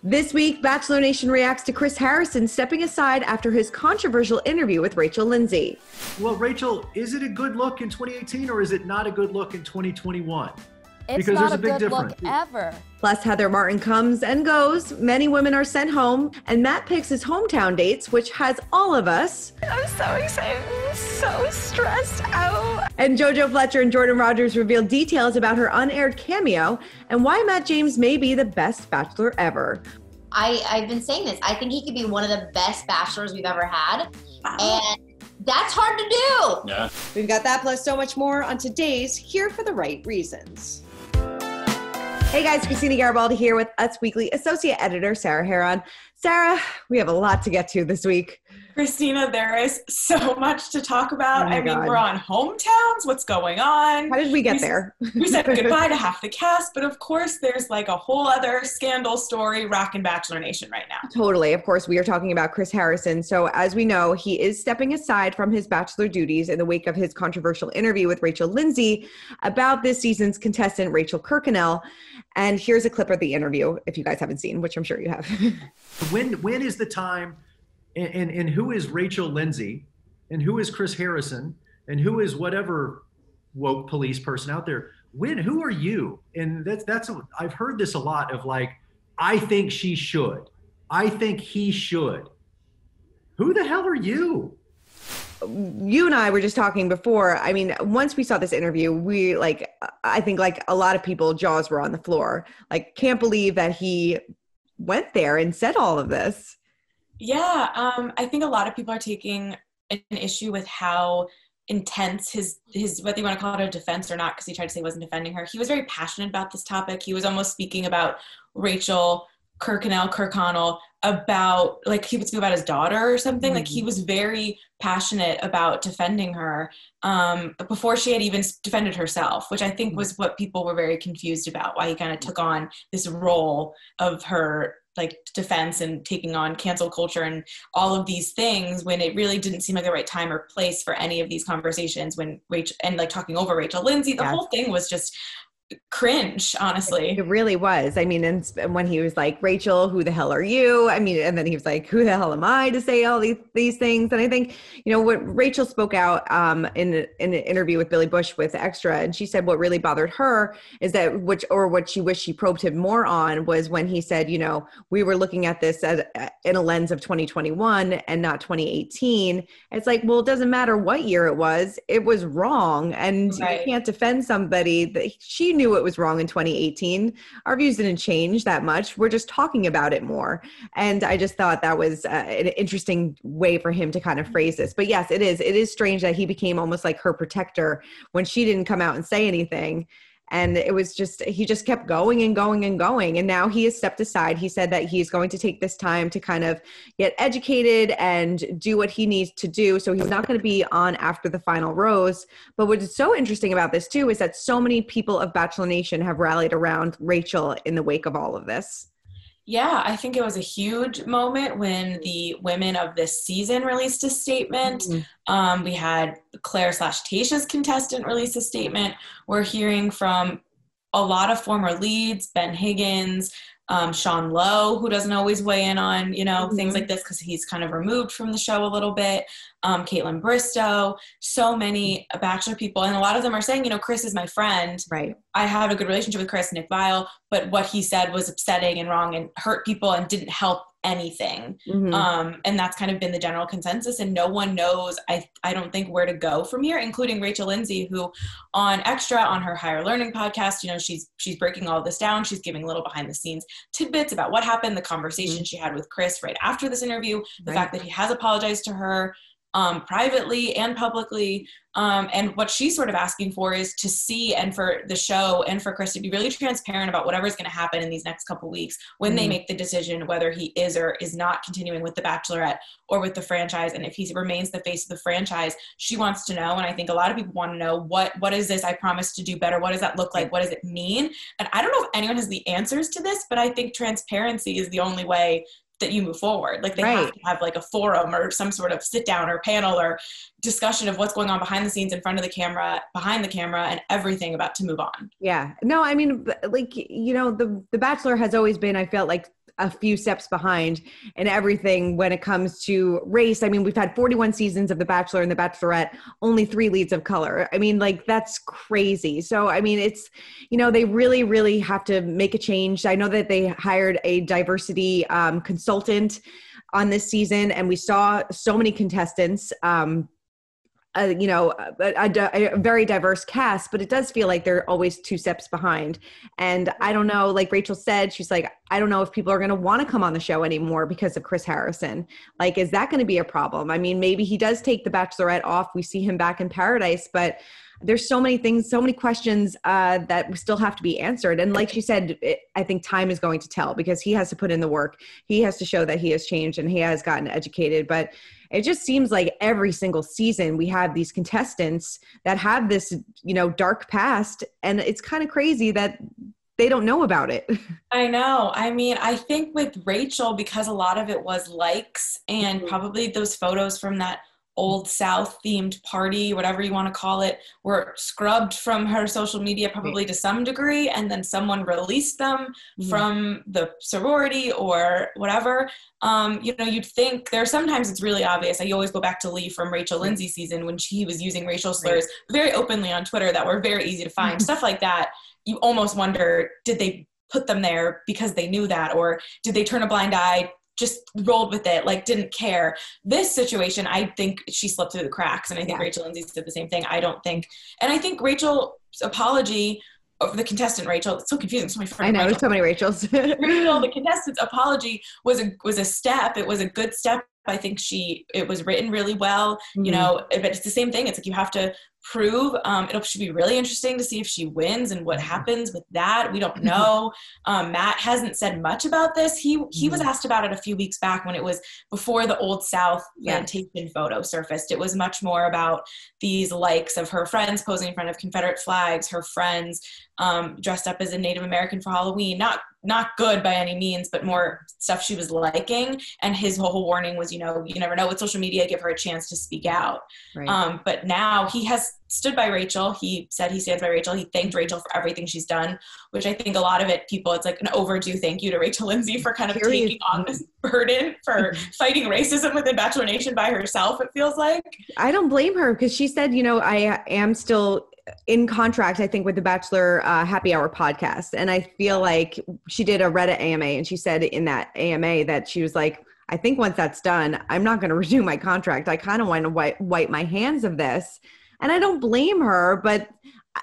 This week, Bachelor Nation reacts to Chris Harrison stepping aside after his controversial interview with Rachel Lindsay. Well, Rachel, is it a good look in 2018 or is it not a good look in 2021? It's because not there's a a big good difference. look ever. Plus, Heather Martin comes and goes. Many women are sent home, and Matt picks his hometown dates, which has all of us. I'm so excited. I'm so stressed out. And JoJo, Fletcher, and Jordan Rodgers reveal details about her unaired cameo and why Matt James may be the best bachelor ever. I've been saying this. I think he could be one of the best bachelors we've ever had. And that's hard to do. Yeah. We've got that plus so much more on today's Here for the Right Reasons. Hey guys, Christina Garibaldi here with Us Weekly Associate Editor Sarah HEARON. Sarah, we have a lot to get to this week. Christina, there is so much to talk about. Oh I mean, God. we're on hometowns. What's going on? How did we get there? We said goodbye to half the cast, but of course there's like a whole other scandal story rocking Bachelor Nation right now. Totally. Of course, we are talking about Chris Harrison. So as we know, he is stepping aside from his Bachelor duties in the wake of his controversial interview with Rachel Lindsay about this season's contestant, Rachel Kirkconnell. And here's a clip of the interview, if you guys haven't seen, which I'm sure you have. When is the time, and who is Rachel Lindsay, and who is Chris Harrison, and who is whatever woke police person out there? Who are you? And I've heard this a lot of like, I think she should. I think he should. Who the hell are you? You and I were just talking before. I mean, once we saw this interview, I think like a lot of people, jaws were on the floor. Like, can't believe that he went there and said all of this. Yeah, I think a lot of people are taking an issue with how intense his whether you want to call it a defense or not, because he tried to say he wasn't defending her. He was very passionate about this topic. He was almost speaking about Rachel Kirkconnell, about like he would speak about his daughter or something. Mm-hmm. Like he was very passionate about defending her before she had even defended herself, which I think was what people were very confused about, why he kind of took on this role of her like defense and taking on cancel culture and all of these things when it really didn't seem like the right time or place for any of these conversations when Rachel and like talking over Rachel Lindsay, the whole thing was just cringe, honestly. It really was. I mean, and when he was like, Rachel, who the hell are you? I mean, and then he was like, who the hell am I to say all these things? And I think, what Rachel spoke out in an interview with Billy Bush with Extra, and she said what really bothered her is that what she wished she probed him more on was when he said, we were looking at this in a lens of 2021 and not 2018. It's like, well, it doesn't matter what year it was wrong. And right. You can't defend somebody that she knew it was wrong in 2018. Our views didn't change that much. We're just talking about it more. And I just thought that was an interesting way for him to kind of phrase this. But yes, it is strange that he became almost like her protector when she didn't come out and say anything. And it was he just kept going and going and going. And now he has stepped aside. He said that he's going to take this time to kind of get educated and do what he needs to do. So he's not going to be on after the final rose. But what is so interesting about this too is that so many people of Bachelor Nation have rallied around Rachel in the wake of all of this. Yeah, I think it was a huge moment when the women of this season released a statement. Mm-hmm. We had Claire/Tayshia's contestant release a statement. We're hearing from a lot of former leads, Ben Higgins, Sean Lowe, who doesn't always weigh in on, things like this because he's kind of removed from the show a little bit. Caitlin Bristow, so many Bachelor people. And a lot of them are saying, Chris is my friend. Right. I have a good relationship with Chris, Nick Viall, but what he said was upsetting and wrong and hurt people and didn't help anything. Mm-hmm. And that's kind of been the general consensus. And no one knows, I don't think, where to go from here, including Rachel Lindsay, who on Extra, on her Higher Learning podcast, she's breaking all of this down. She's giving little behind the scenes tidbits about what happened, the conversation she had with Chris right after this interview, the fact that he has apologized to her privately and publicly. And what she's sort of asking for is to see, and for the show and for Chris to be really transparent about whatever's going to happen in these next couple weeks when they make the decision whether he is or is not continuing with the Bachelorette or with the franchise. And if he remains the face of the franchise, she wants to know. And I think a lot of people want to know, what is this? I promise to do better. What does that look like? What does it mean? And I don't know if anyone has the answers to this, but I think transparency is the only way that you move forward. Like they have to have like a forum or some sort of sit down or panel or discussion of what's going on behind the scenes, in front of the camera, behind the camera, and everything about to move on. Yeah. No, I mean, like, the Bachelor has always been, I felt like, a few steps behind in everything when it comes to race. I mean, we've had 41 seasons of The Bachelor and The Bachelorette, only 3 leads of color. I mean, like, that's crazy. So, I mean, it's, you know, they really, really have to make a change. I know that they hired a diversity consultant on this season, and we saw so many contestants, you know, a very diverse cast, but it does feel like they're always 2 steps behind. And I don't know, like Rachel said, she's like, I don't know if people are going to want to come on the show anymore because of Chris Harrison. Like, is that going to be a problem? I mean, maybe he does take the Bachelorette off. We see him back in Paradise, but there's so many things, so many questions that still have to be answered. And like she said, I think time is going to tell, because he has to put in the work. He has to show that he has changed and he has gotten educated. But it just seems like every single season we have these contestants that have this, you know, dark past, and it's kind of crazy that they don't know about it. I know. I mean, I think with Rachel, because a lot of it was likes and probably those photos from that Old South themed party, whatever you want to call it, were scrubbed from her social media probably to some degree, and then someone released them from the sorority or whatever. You know, you'd think there sometimes it's really obvious. I always go back to Lee from Rachel Lindsay season when he was using racial slurs very openly on Twitter that were very easy to find. Stuff like that, you almost wonder, did they put them there because they knew that, or did they turn a blind eye, just rolled with it, like didn't care? This situation, I think she slipped through the cracks, and I think Rachel Lindsay said the same thing. I think Rachel's apology of the contestant Rachel, it's so confusing. So I know, there's so many Rachels. Rachel, the contestant's apology was a step. It was a good step. I think it was written really well, you know, but it's the same thing. It's like you have to prove. It should be really interesting to see if she wins and what happens with that. We don't know. Matt hasn't said much about this. He was asked about it a few weeks back when it was before the Old South plantation photo surfaced. It was much more about these likes of her friends posing in front of Confederate flags, her friends dressed up as a Native American for Halloween. Not good by any means, but more stuff she was liking. And his whole warning was, you know, you never know with social media, give her a chance to speak out. Right. But now he has stood by Rachel. He said he stands by Rachel. He thanked Rachel for everything she's done, which I think a lot of it, it's like an overdue thank you to Rachel Lindsay for kind of taking on this burden for fighting racism within Bachelor Nation by herself, it feels like. I don't blame her, because she said, you know, I am still in contract, I think, with the Bachelor Happy Hour podcast. And I feel like she did a Reddit AMA, and she said in that AMA that she was like, I think once that's done, I'm not going to renew my contract. I kind of want to wipe my hands of this. And I don't blame her. But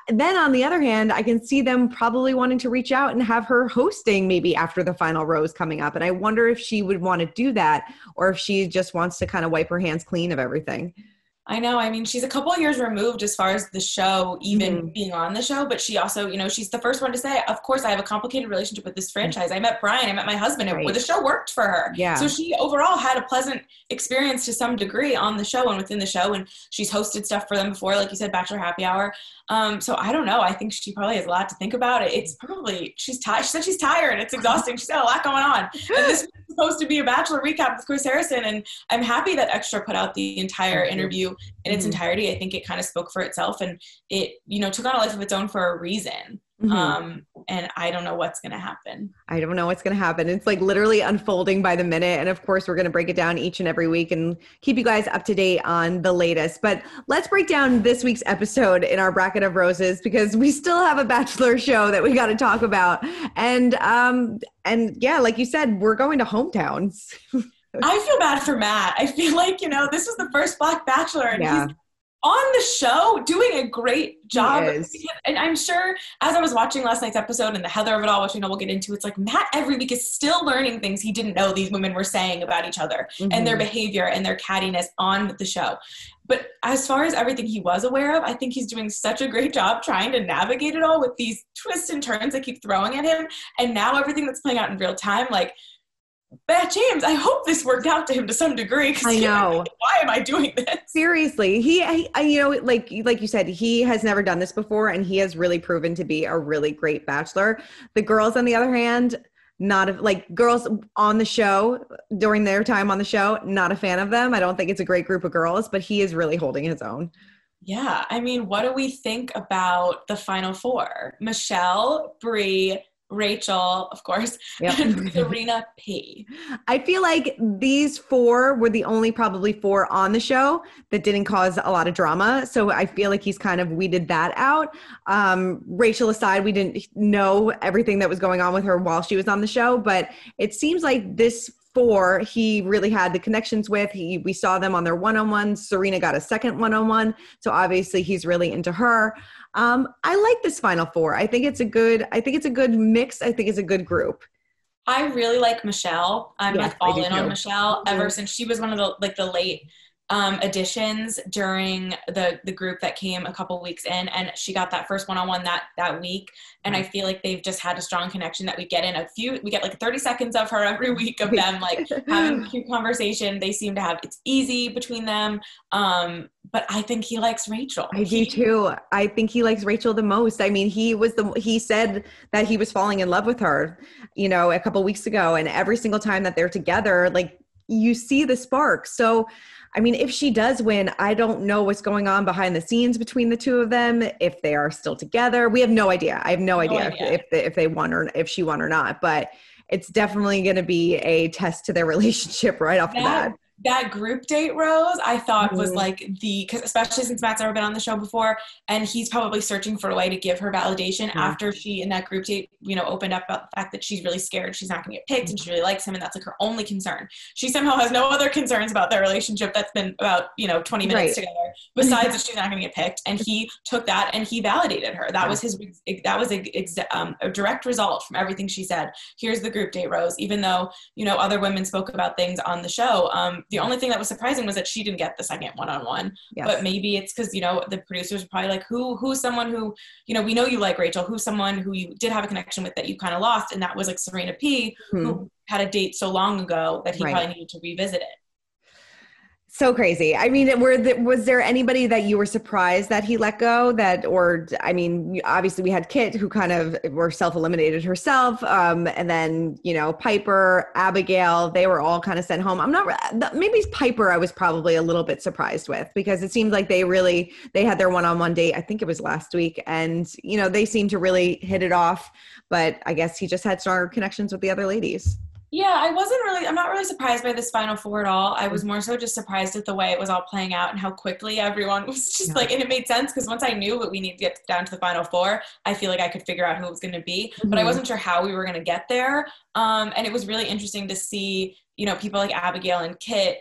then on the other hand, I can see them probably wanting to reach out and have her hosting maybe after the final rose coming up. And I wonder if she would want to do that, or if she just wants to kind of wipe her hands clean of everything. I know. I mean, she's a couple of years removed as far as the show, even being on the show, but she also, you know, she's the first one to say, of course, I have a complicated relationship with this franchise. I met Brian, I met my husband, and the show worked for her. Yeah. So she overall had a pleasant experience to some degree on the show and within the show, and she's hosted stuff for them before, like you said, Bachelor Happy Hour. So I don't know. I think she probably has a lot to think about. It's probably, she's tired. She said she's tired. It's exhausting. She's got a lot going on. And this was supposed to be a Bachelor recap with Chris Harrison, and I'm happy that Extra put out the entire interview in its entirety. I think it kind of spoke for itself, and it, you know, took on a life of its own for a reason. And I don't know what's going to happen. I don't know what's going to happen. It's like literally unfolding by the minute. And of course, we're going to break it down each and every week and keep you guys up to date on the latest. But let's break down this week's episode in our bracket of roses, because we still have a Bachelor show that we got to talk about. And yeah, like you said, we're going to hometowns. I feel bad for Matt. I feel like, you know, this is the first Black Bachelor, and he's on the show doing a great job. And I'm sure, as I was watching last night's episode and the Heather of it all, which we know we'll get into, it's like Matt every week is still learning things he didn't know these women were saying about each other and their behavior and their cattiness on the show. But as far as everything he was aware of, I think he's doing such a great job trying to navigate it all with these twists and turns they keep throwing at him. And now everything that's playing out in real time, like, James, I hope this worked out to him to some degree. I know. Like, why am I doing this? Seriously, he you know, like you said, he has never done this before, and he has really proven to be a really great Bachelor. The girls, on the other hand, girls on the show during their time on the show, not a fan of them. I don't think it's a great group of girls, but he is really holding his own. Yeah, I mean, what do we think about the final four? Michelle, Bree, Rachel, of course, Yep. and Serena P. I feel like these four were the only probably four on the show that didn't cause a lot of drama. So I feel like he's kind of weeded that out. Rachel aside, we didn't know everything that was going on with her while she was on the show, but it seems like this four he really had the connections with. We saw them on their one-on-ones. Serena got a second one-on-one. So obviously he's really into her. I like this final four. I think it's a good mix. I think it's a good group. I really like Michelle. I'm Yes, like all I do in on too. Michelle ever since she was one of the late additions during the group that came a couple weeks in, and she got that first one-on-one that week. And I feel like they've just had a strong connection that we get like 30 seconds of her every week of them like having a cute conversation. They seem to have, it's easy between them. But I think he likes Rachel. I do too. I think he likes Rachel the most. I mean, he said that he was falling in love with her, a couple weeks ago, and every single time that they're together, like you see the spark. So I mean, if she does win, I don't know what's going on behind the scenes between the two of them, if they are still together. We have no idea. I have no idea if they won or if she won or not, but it's definitely going to be a test to their relationship right off the bat. That group date, Rose, I thought was like because especially since Matt's never been on the show before, and he's probably searching for a way to give her validation after she, in that group date, opened up about the fact that she's really scared she's not going to get picked, and she really likes him, and that's like her only concern. She somehow has no other concerns about their relationship that's been about 20 minutes together, besides that she's not going to get picked. And he took that and he validated her. That was a direct result from everything she said. Here's the group date, Rose. Even though other women spoke about things on the show, the only thing that was surprising was that she didn't get the second one-on-one. Yes. But maybe it's because, the producers were probably like, who's someone who, we know you like Rachel, who's someone who you did have a connection with that you kind of lost. And that was like Serena P, who had a date so long ago that he probably needed to revisit it. So crazy. I mean, was there anybody that you were surprised that he let go obviously we had Kit, who kind of were self-eliminated herself. And then, Piper, Abigail, they were all kind of sent home. Maybe Piper I was probably a little bit surprised with, because it seemed like they had their one-on-one date. I think it was last week. And, they seemed to really hit it off, but I guess he just had stronger connections with the other ladies. Yeah, I'm not really surprised by this final four at all. I was more so just surprised at the way it was all playing out and how quickly everyone was just and it made sense, because once I knew that we need to get down to the final four, I feel like I could figure out who it was going to be, but I wasn't sure how we were going to get there. And it was really interesting to see, people like Abigail and Kit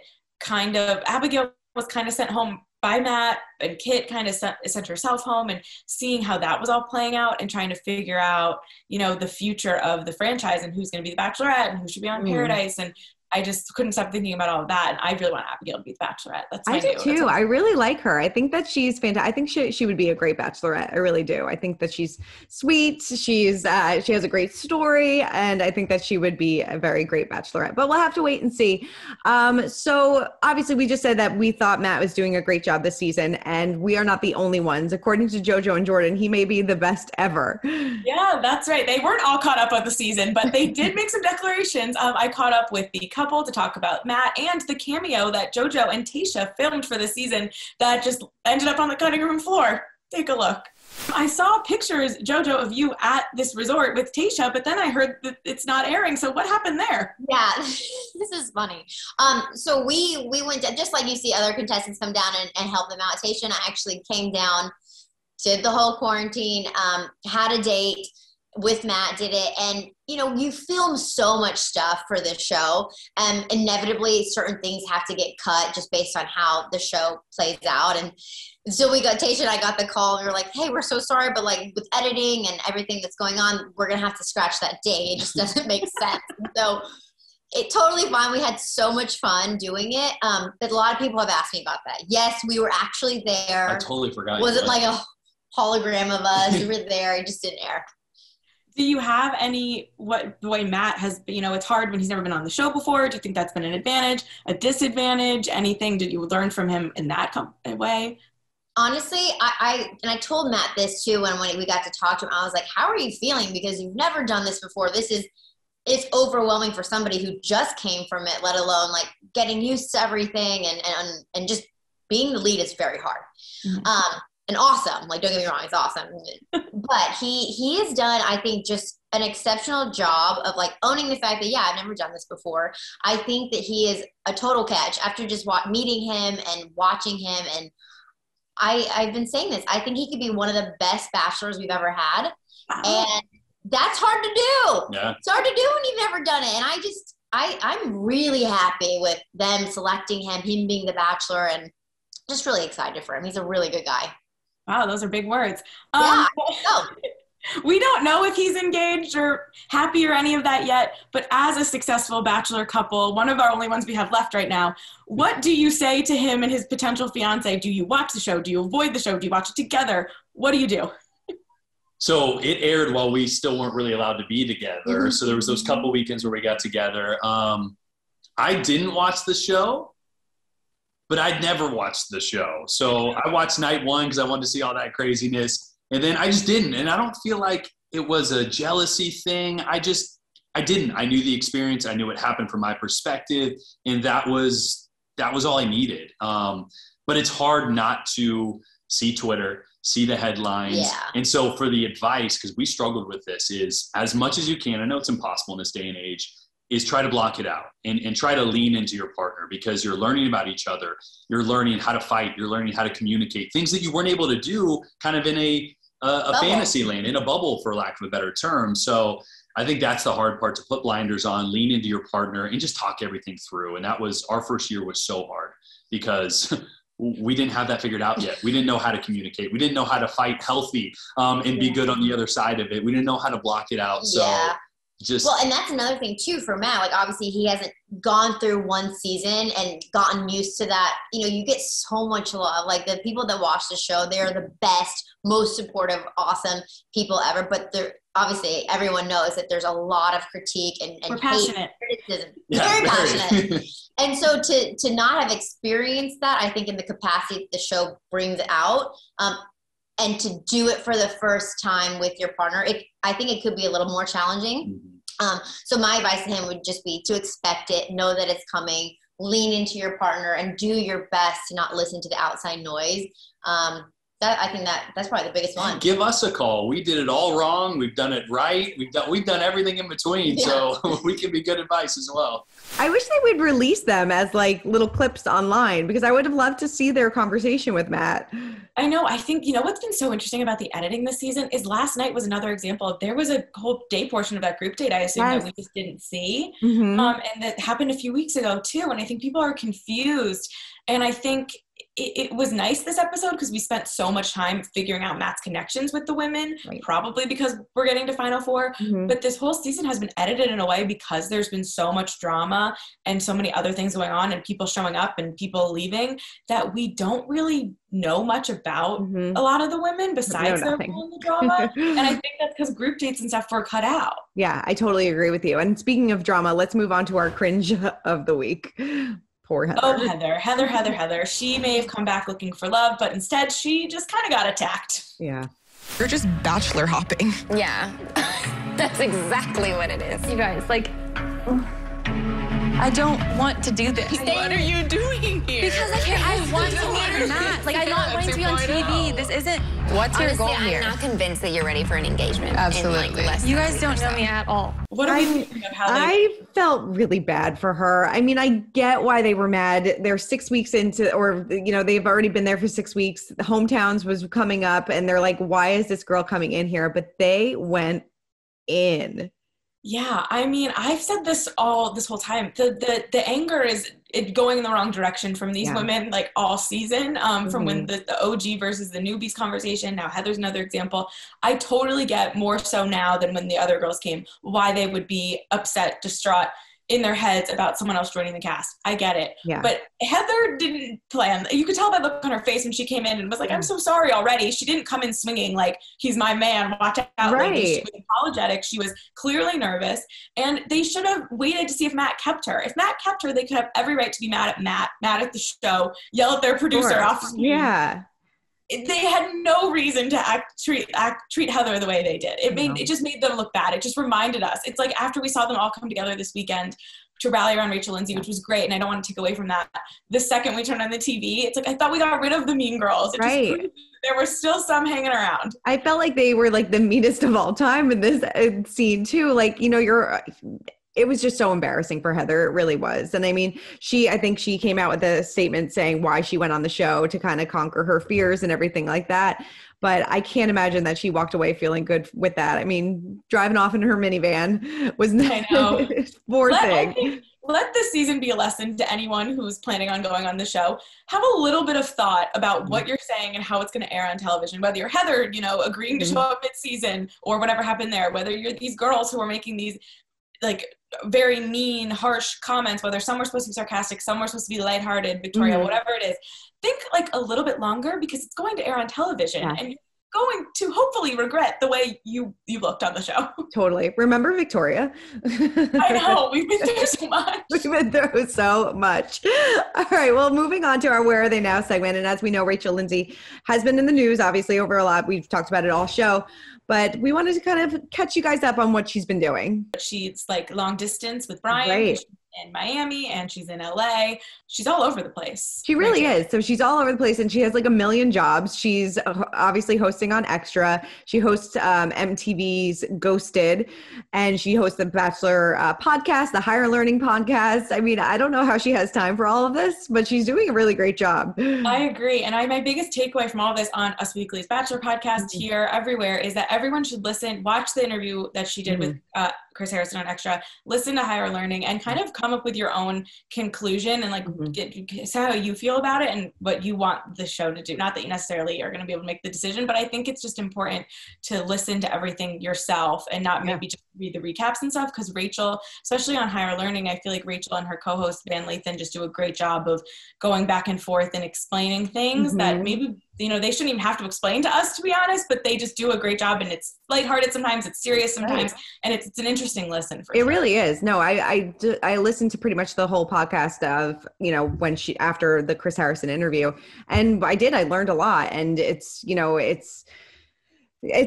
Abigail was kind of sent home by Matt, and Kit kind of sent herself home, and seeing how that was all playing out and trying to figure out, the future of the franchise and who's going to be the Bachelorette and who should be on Paradise. And I just couldn't stop thinking about all of that. And I really want Abigail to be the Bachelorette. I do too. I really like her. I think that she's fantastic. I think she would be a great Bachelorette. I really do. I think that she's sweet. She has a great story, and I think that she would be a very great Bachelorette. But we'll have to wait and see. So obviously, we just said that we thought Matt was doing a great job this season, and we are not the only ones. According to JoJo and Jordan, he may be the best ever. Yeah, that's right. They weren't all caught up on the season, but they did make some declarations. I caught up with the couple to talk about Matt and the cameo that JoJo and Tayshia filmed for the season that just ended up on the cutting room floor. Take a look. I saw pictures, JoJo, of you at this resort with Tayshia, but then I heard that it's not airing. So what happened there? Yeah, this is funny. So we went down, just like you see other contestants come down and help them out. Tayshia and I actually came down, did the whole quarantine, had a date with Matt, did it. And, you film so much stuff for this show, and inevitably certain things have to get cut just based on how the show plays out. And so Tayshia and I got the call, and we were like, hey, we're so sorry, but like with editing and everything that's going on, we're going to have to scratch that day. It just doesn't make sense. So it totally fine. We had so much fun doing it. But a lot of people have asked me about that. Yes, we were actually there. I totally forgot. Was it like a hologram of us? We were there. It just didn't air. Do you have the way Matt has, it's hard when he's never been on the show before. Do you think that's been an advantage, a disadvantage? Anything did you learn from him in that way? Honestly, I told Matt this too when we got to talk to him. I was like, how are you feeling? Because you've never done this before. It's overwhelming for somebody who just came from it, let alone like getting used to everything and just being the lead is very hard. Mm-hmm. and awesome. Like, don't get me wrong, it's awesome. But he has done, I think, just an exceptional job of like owning the fact that, yeah, I've never done this before. I think that he is a total catch after just meeting him and watching him. And I've been saying this. I think he could be one of the best bachelors we've ever had. And that's hard to do. Yeah. It's hard to do when you've never done it. And I'm really happy with them selecting him being the bachelor, and just really excited for him. He's a really good guy. Wow, those are big words. Yeah, we don't know if he's engaged or happy or any of that yet, but as a successful bachelor couple, one of our only ones we have left right now, what do you say to him and his potential fiance? Do you watch the show? Do you avoid the show? Do you watch it together? What do you do? So it aired while we still weren't really allowed to be together. So there was those couple weekends where we got together. I didn't watch the show, but I'd never watched the show. So I watched night one because I wanted to see all that craziness. And then I just didn't. And I don't feel like it was a jealousy thing. I didn't. I knew the experience. I knew what happened from my perspective. And that was all I needed. But it's hard not to see Twitter, see the headlines. Yeah. And so for the advice, because we struggled with this, is as much as you can, I know it's impossible in this day and age, is try to block it out and try to lean into your partner, because you're learning about each other. You're learning how to fight. You're learning how to communicate things that you weren't able to do kind of in a fantasy land, in a bubble, for lack of a better term. So I think that's the hard part, to put blinders on, lean into your partner, and just talk everything through. And that was, our first year was so hard because we didn't have that figured out yet. We didn't know how to communicate. We didn't know how to fight healthy and be good on the other side of it. We didn't know how to block it out. So well, and that's another thing too for Matt. Like, obviously he hasn't gone through one season and gotten used to that. You know, you get so much love. Like, the people that watch the show, they're the best, most supportive, awesome people ever. But they're obviously, everyone knows that there's a lot of critique and we're passionate. Criticism. Very passionate. And so to not have experienced that, I think in the capacity that the show brings out, and to do it for the first time with your partner, I think it could be a little more challenging. So my advice to him would just be to expect it, know that it's coming, lean into your partner, and do your best to not listen to the outside noise. I think that's probably the biggest one. Give us a call. We did it all wrong. We've done it right. We've done everything in between. Yeah. So we can be good advice as well. I wish they would release them as like little clips online, because I would have loved to see their conversation with Matt. I know. I think, you know, what's been so interesting about the editing this season is last night was another example. There was a whole day portion of that group date, I assume, that we just didn't see. And that happened a few weeks ago too. And I think people are confused. And I think it was nice this episode because we spent so much time figuring out Matt's connections with the women, probably because we're getting to Final Four. But this whole season has been edited in a way because there's been so much drama and so many other things going on and people showing up and people leaving that we don't really know much about a lot of the women besides their role in the drama. And I think that's because group dates and stuff were cut out. Yeah, I totally agree with you. And speaking of drama, let's move on to our cringe of the week. Poor Heather. Oh, Heather. She may have come back looking for love, but instead she just kind of got attacked. Yeah. You're just bachelor hopping. Yeah, that's exactly what it is. You guys, like, I don't want to do this. What are you doing here? Because I want to meet Matt. Like, I'm not wanting to be on TV. This isn't. What's your goal here? I'm not convinced that you're ready for an engagement. Absolutely. You guys don't know me at all. What are you thinking of how I felt really bad for her. I mean, I get why they were mad. They're 6 weeks into, or, you know, they've already been there for 6 weeks. The hometowns was coming up and they're like, why is this girl coming in here? But they went in. Yeah, I mean, I've said this whole time. The anger is going in the wrong direction from these women, like all season, from when the OG versus the newbies conversation. Now Heather's another example. I totally get, more so now than when the other girls came, why they would be upset, distraught in their heads about someone else joining the cast. I get it. Yeah. But Heather didn't plan. You could tell by the look on her face when she came in and was like, I'm so sorry already. She didn't come in swinging like, he's my man, watch out. Lady. She was apologetic. She was clearly nervous. And they should have waited to see if Matt kept her. If Matt kept her, they could have every right to be mad at Matt, mad at the show, yell at their producer off screen. Yeah. They had no reason to treat Heather the way they did. It just made them look bad. It just reminded us. It's like after we saw them all come together this weekend, to rally around Rachel Lindsay, which was great. And I don't want to take away from that. The second we turned on the TV, it's like, I thought we got rid of the mean girls. It just proved that there were still some hanging around. I felt like they were like the meanest of all time in this scene too. Like, you know, it was just so embarrassing for Heather. It really was. And I mean, I think she came out with a statement saying why she went on the show to kind of conquer her fears and everything like that. But I can't imagine that she walked away feeling good with that. I mean, driving off in her minivan was not poor thing. Let this season be a lesson to anyone who's planning on going on the show. Have a little bit of thought about what you're saying and how it's going to air on television. Whether you're Heather, you know, agreeing to show up mid-season or whatever happened there. Whether you're these girls who are making these like very mean, harsh comments, whether some were supposed to be sarcastic, some were supposed to be lighthearted, Victoria, whatever it is. Think like a little bit longer because it's going to air on television and you're going to hopefully regret the way you looked on the show. Totally. Remember Victoria? I know. We've been through so much. We've been through so much. All right. Well, moving on to our Where Are They Now segment. And as we know, Rachel Lindsay has been in the news, obviously, over a lot. We've talked about it all show. But we wanted to kind of catch you guys up on what she's been doing. She's like long distance with Brian. She's in Miami and she's in LA. She's all over the place. She really is. So she's all over the place and she has like a million jobs. She's obviously hosting on Extra. She hosts MTV's Ghosted and she hosts the Bachelor podcast, the Higher Learning podcast. I mean, I don't know how she has time for all of this, but she's doing a really great job. I agree. And my biggest takeaway from all of this on Us Weekly's Bachelor podcast here, everywhere, is that everyone should watch the interview that she did with Chris Harrison on Extra, listen to Higher Learning and kind of come up with your own conclusion and like say how you feel about it and what you want the show to do. Not that you necessarily are going to be able to make the decision, but I think it's just important to listen to everything yourself and not maybe just read the recaps and stuff. Because Rachel, especially on Higher Learning, I feel like Rachel and her co-host Van Lathan just do a great job of going back and forth and explaining things that maybe, you know, they shouldn't even have to explain to us, to be honest, but they just do a great job. And it's lighthearted sometimes, it's serious sometimes, and it's an interesting listen for it. Really is. No, I listened to pretty much the whole podcast of, you know, after the Chris Harrison interview, and I learned a lot, and it's, you know, it's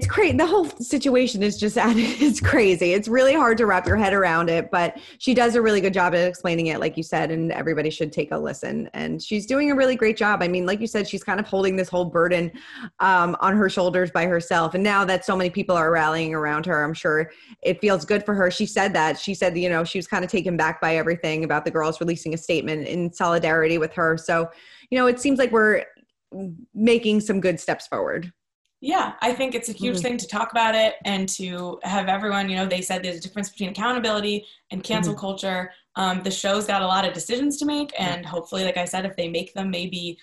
crazy. The whole situation is just it's crazy. It's really hard to wrap your head around it, but she does a really good job at explaining it, like you said, and everybody should take a listen. And she's doing a really great job. I mean, like you said, she's kind of holding this whole burden on her shoulders by herself. And now that so many people are rallying around her, I'm sure it feels good for her. She said, you know, she was kind of taken back by everything about the girls releasing a statement in solidarity with her. So, you know, it seems like we're making some good steps forward. Yeah, I think it's a huge thing to talk about it and to have everyone, you know, they said there's a difference between accountability and cancel culture. The show's got a lot of decisions to make, and hopefully, like I said, if they make them maybe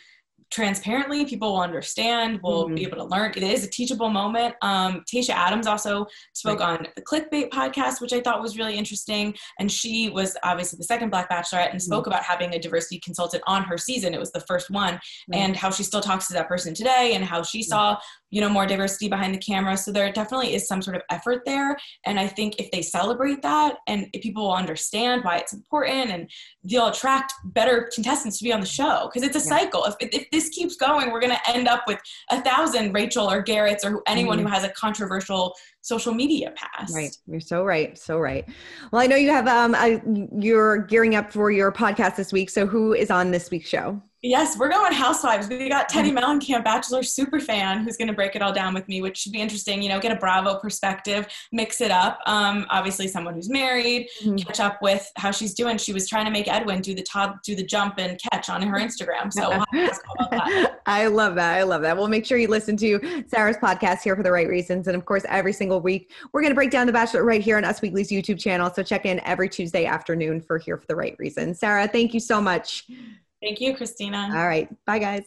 transparently, people will understand, will be able to learn. It is a teachable moment. Tayshia Adams also spoke on the Clickbait podcast, which I thought was really interesting. And she was obviously the second Black Bachelorette and spoke about having a diversity consultant on her season. It was the first one, and how she still talks to that person today and how she saw, you know, more diversity behind the camera. So there definitely is some sort of effort there. And I think if they celebrate that and if people will understand why it's important, and they'll attract better contestants to be on the show, because it's a cycle. If this keeps going, we're going to end up with 1,000 Rachel or Garrett's or anyone who has a controversial social media past. Right. You're so right. So right. Well, I know you have, you're gearing up for your podcast this week. So who is on this week's show? Yes, we're going Housewives. We got Teddy Mellencamp, Bachelor superfan, who's going to break it all down with me, which should be interesting. You know, get a Bravo perspective, mix it up. Obviously, someone who's married, catch up with how she's doing. She was trying to make Edwin do the jump and catch on her Instagram. So we'll have to ask about that. I love that. I love that. Well, make sure you listen to Sarah's podcast, Here for the Right Reasons. And of course, every single week, we're going to break down The Bachelor right here on Us Weekly's YouTube channel. So check in every Tuesday afternoon for Here for the Right Reasons. Sarah, thank you so much. Thank you, Christina. All right. Bye, guys.